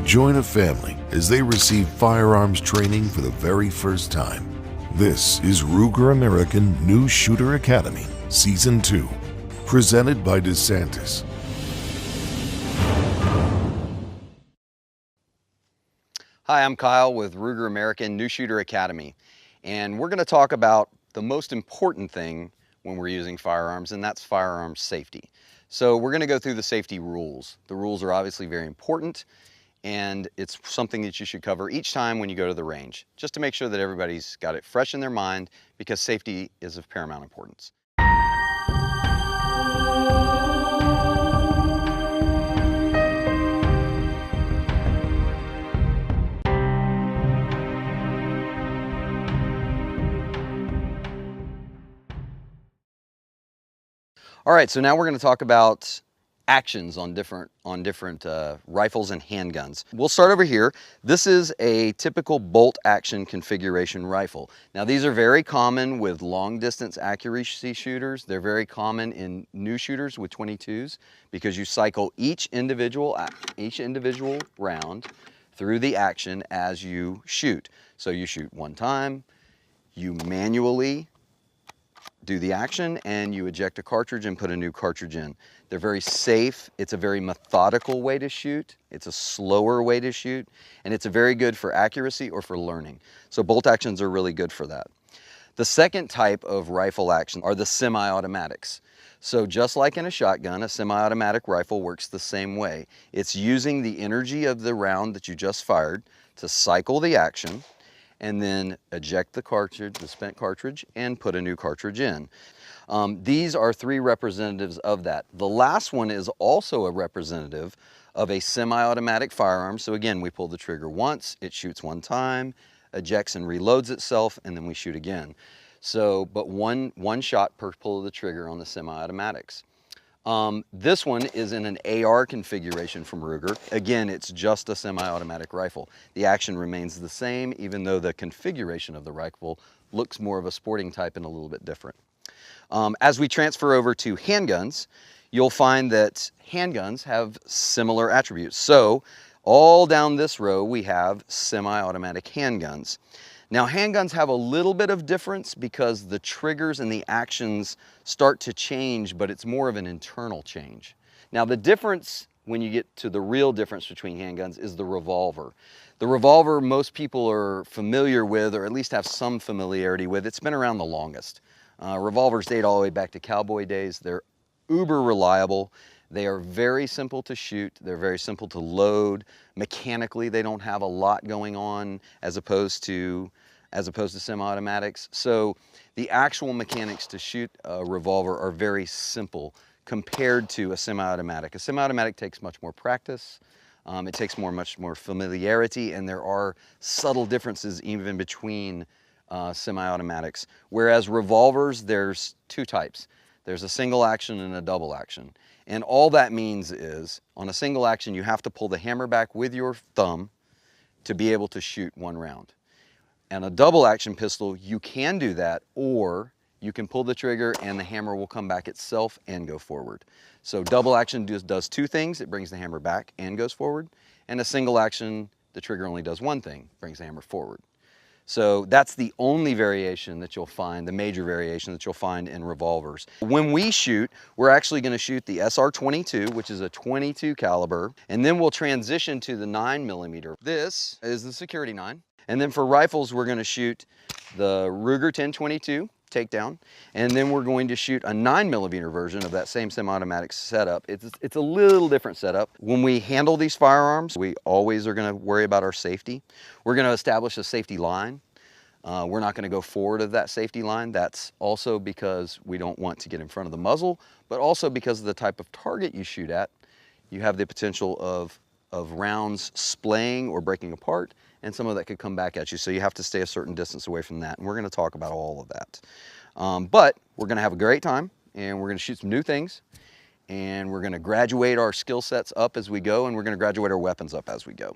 Join a family as they receive firearms training for the very first time. This is Ruger American New Shooter Academy, Season 2, presented by DeSantis. Hi, I'm Kyle with Ruger American New Shooter Academy, and we're going to talk about the most important thing when we're using firearms, and that's firearms safety. So we're going to go through the safety rules. The rules are obviously very important, and it's something that you should cover each time when you go to the range, just to make sure that everybody's got it fresh in their mind, because safety is of paramount importance. All right, so now we're going to talk about actions on different rifles and handguns. We'll start over here. This is a typical bolt action configuration rifle. Now these are very common with long distance accuracy shooters. They're very common in new shooters with 22s because you cycle each individual round through the action as you shoot. So you shoot one time, you manually do the action, and you eject a cartridge and put a new cartridge in. They're very safe. It's a very methodical way to shoot. It's a slower way to shoot, and it's very good for accuracy or for learning. So bolt actions are really good for that. The second type of rifle action are the semi-automatics. So just like in a shotgun, a semi-automatic rifle works the same way. It's using the energy of the round that you just fired to cycle the action, and then eject the cartridge, the spent cartridge, and put a new cartridge in. These are three representatives of that. The last one is also a representative of a semi-automatic firearm. So again, we pull the trigger once, it shoots one time, ejects and reloads itself, and then we shoot again. So, but one shot per pull of the trigger on the semi-automatics. This one is in an AR configuration from Ruger. Again, it's just a semi-automatic rifle. The action remains the same, even though the configuration of the rifle looks more of a sporting type and a little bit different. As we transfer over to handguns, you'll find that handguns have similar attributes. So all down this row, we have semi-automatic handguns. Now handguns have a little bit of difference because the triggers and the actions start to change, but it's more of an internal change. Now the difference, when you get to the real difference between handguns, is the revolver. The revolver most people are familiar with, or at least have some familiarity with. It's been around the longest. Revolvers date all the way back to cowboy days. They're uber reliable. They are very simple to shoot. They're very simple to load. Mechanically, they don't have a lot going on as opposed to semi-automatics. So the actual mechanics to shoot a revolver are very simple compared to a semi-automatic. A semi-automatic takes much more practice. It takes much more familiarity, and there are subtle differences even between semi-automatics. Whereas revolvers, there's two types. There's a single action and a double action. And all that means is, on a single action, you have to pull the hammer back with your thumb to be able to shoot one round. And a double action pistol, you can do that, or you can pull the trigger and the hammer will come back itself and go forward. So double action does two things. It brings the hammer back and goes forward. And a single action, the trigger only does one thing, brings the hammer forward. So that's the only variation that you'll find, the major variation that you'll find in revolvers. When we shoot, we're actually going to shoot the SR22, which is a 22 caliber, and then we'll transition to the 9mm. This is the Security-9. And then for rifles, we're going to shoot the Ruger 1022 Takedown, and then we're going to shoot a 9mm version of that same semi-automatic setup. It's a little different setup. When we handle these firearms, we always are going to worry about our safety. We're going to establish a safety line. We're not going to go forward of that safety line. That's also because we don't want to get in front of the muzzle, but also because of the type of target you shoot at. You have the potential of rounds splaying or breaking apart, and some of that could come back at you. So you have to stay a certain distance away from that. And we're going to talk about all of that. But we're going to have a great time, and we're going to shoot some new things, and we're going to graduate our skill sets up as we go, and we're going to graduate our weapons up as we go.